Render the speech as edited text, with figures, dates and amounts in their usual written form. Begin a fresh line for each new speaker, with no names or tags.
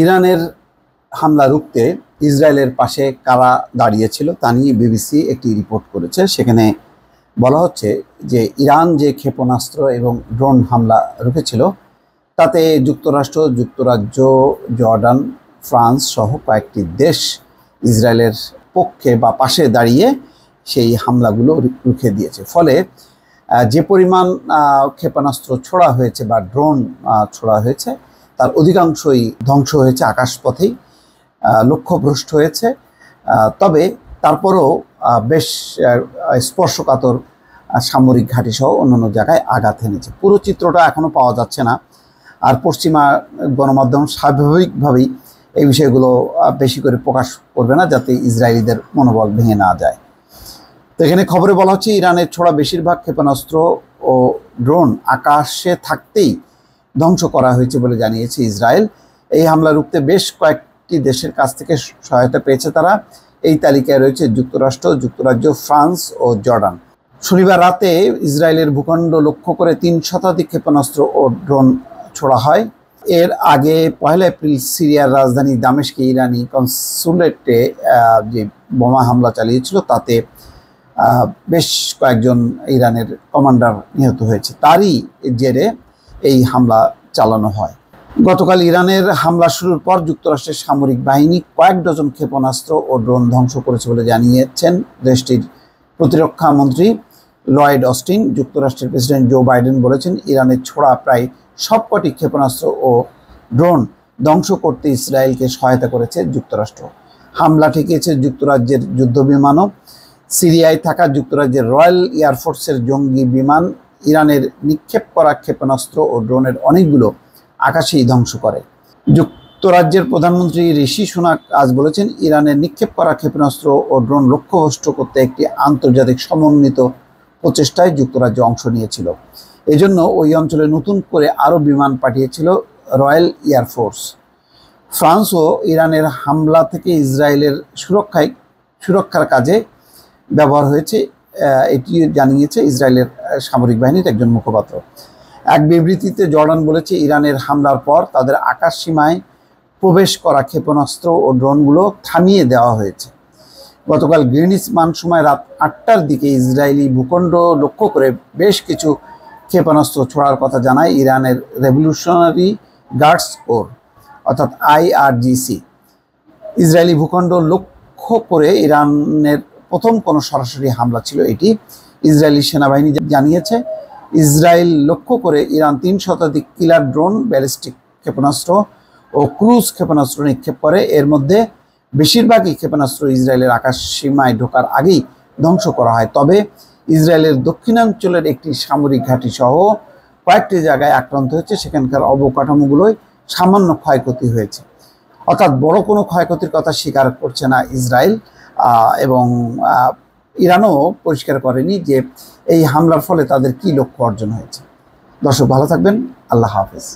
ইরানের হামলা রুখতে ইসরায়েলের পাশে কারা দাঁড়িয়েছিল তা নিয়ে বিবিসি একটি রিপোর্ট করেছে। সেখানে বলা হচ্ছে যে ইরান যে ক্ষেপণাস্ত্র এবং ড্রোন হামলা রুখেছিল তাতে যুক্তরাষ্ট্র, যুক্তরাজ্য, জর্ডান, ফ্রান্স সহ কয়েকটি দেশ ইসরায়েলের পক্ষে বা পাশে দাঁড়িয়ে সেই হামলাগুলো রুখে দিয়েছে। ফলে যে পরিমাণ ক্ষেপণাস্ত্র ছোড়া হয়েছে বা ড্রোন ছোড়া হয়েছে তার অধিকাংশই ধ্বংস হয়েছে আকাশপথেই, লক্ষ্যভ্রষ্ট হয়েছে। তবে তারপরও বেশ স্পর্শকাতর সামরিক ঘাঁটি সহ অন্যান্য জায়গায় আঘাত এনেছে। পুরো চিত্রটা এখনও পাওয়া যাচ্ছে না, আর পশ্চিমা গণমাধ্যম স্বাভাবিকভাবেই এই বিষয়গুলো বেশি করে প্রকাশ করবে না, যাতে ইসরায়েলিদের মনোবল ভেঙে না যায়। তো এখানে খবরে বলা হচ্ছে ইরানের ছোড়া বেশিরভাগ ক্ষেপণাস্ত্র ও ড্রোন আকাশে থাকতেই ধ্বংস করা হয়েছে বলে জানিয়েছে ইসরায়েল। এই হামলা রুখতে বেশ কয়েকটি দেশের কাছ থেকে সহায়তা পেয়েছে তারা। এই তালিকায় রয়েছে যুক্তরাষ্ট্র, যুক্তরাজ্য, ফ্রান্স ও জর্ডান। শনিবার রাতে ইসরায়েলের ভূখণ্ড লক্ষ্য করে 3 শতাধিক ক্ষেপণাস্ত্র ও ড্রোন ছোড়া হয়। এর আগে 1 এপ্রিল সিরিয়ার রাজধানী দামেস্কে ইরানি কনসুলেটে যে বোমা হামলা চালিয়েছিল তাতে বেশ কয়েকজন ইরানের কমান্ডার নিহত হয়েছে। তারই জেরে এই হামলা চালানো হয়। গতকাল ইরানের হামলা শুরুর পর যুক্তরাষ্ট্রের সামরিক বাহিনী কয়েক ডজন ক্ষেপণাস্ত্র ও ড্রোন ধ্বংস করেছে বলে জানিয়েছেন দেশটির প্রতিরক্ষা মন্ত্রী লয়েড অস্টিন। যুক্তরাষ্ট্রের প্রেসিডেন্ট জো বাইডেন বলেছেন, ইরানের ছোড়া প্রায় সবকটি ক্ষেপণাস্ত্র ও ড্রোন ধ্বংস করতে ইসরায়েলকে সহায়তা করেছে যুক্তরাষ্ট্র। হামলা ঠেকিয়েছে যুক্তরাজ্যের যুদ্ধবিমানও। সিরিয়ায় থাকা যুক্তরাজ্যের রয়্যাল এয়ারফোর্সের জঙ্গি বিমান ইরানের নিক্ষেপ করা ক্ষেপণাস্ত্র ও ড্রোনের অনেকগুলো আকাশেই ধ্বংস করে। যুক্তরাজ্যের প্রধানমন্ত্রী ঋষি সুনাক আজ বলেছেন, ইরানের নিক্ষেপ করা ক্ষেপণাস্ত্র ও ড্রোন লক্ষ্যভ্রষ্ট করতে একটি আন্তর্জাতিক সমন্বিত প্রচেষ্টায় যুক্তরাজ্য অংশ নিয়েছিল। এজন্য ওই অঞ্চলে নতুন করে আরও বিমান পাঠিয়েছিল রয়্যাল এয়ারফোর্স। ফ্রান্সও ইরানের হামলা থেকে ইসরায়েলের সুরক্ষার কাজে ব্যবহার হয়েছে, এটি জানিয়েছে ইসরায়েলের সামরিক বাহিনীর একজন মুখপাত্র। এক বিবৃতিতে জর্ডান বলেছে, ইরানের হামলার পর তাদের আকাশ সীমায় প্রবেশ করা ক্ষেপণাস্ত্র ও ড্রোনগুলো থামিয়ে দেওয়া হয়েছে। গতকাল গ্রিনিচ মান সময় রাত 8টার দিকে ইসরায়েলি ভূখণ্ড লক্ষ্য করে বেশ কিছু ক্ষেপণাস্ত্র ছোড়ার কথা জানায় ইরানের রেভলিউশনারি গার্ডস কোর অর্থাৎ IRGC। ইসরায়েলি ভূখণ্ড লক্ষ্য করে ইরানের প্রথম কোনো সরাসরি হামলা ছিল এটি। ইসরায়েলি সেনাবাহিনী জানিয়েছে, ইসরায়েল লক্ষ্য করে ইরান 3 শতাধিক কিলার ড্রোন, ব্যালিস্টিক ক্ষেপণাস্ত্র ও ক্রুজ ক্ষেপণাস্ত্র নিক্ষেপ করে। এর মধ্যে বেশিরভাগই ক্ষেপণাস্ত্র ইসরায়েলের আকাশ সীমায় ঢোকার আগেই ধ্বংস করা হয়। তবে ইসরায়েলের দক্ষিণাঞ্চলের একটি সামরিক ঘাঁটি সহ কয়েকটি জায়গায় আক্রান্ত হয়েছে, সেখানকার অবকাঠামোগুলোয় সামান্য ক্ষয়ক্ষতি হয়েছে। অর্থাৎ বড় কোনো ক্ষয়ক্ষতির কথা স্বীকার করছে না ইসরায়েল, এবং ইরানও পরিষ্কার করেনি যে এই হামলার ফলে তাদের কি লক্ষ্য অর্জন হয়েছে। দর্শক, ভালো থাকবেন। আল্লাহ হাফেজ।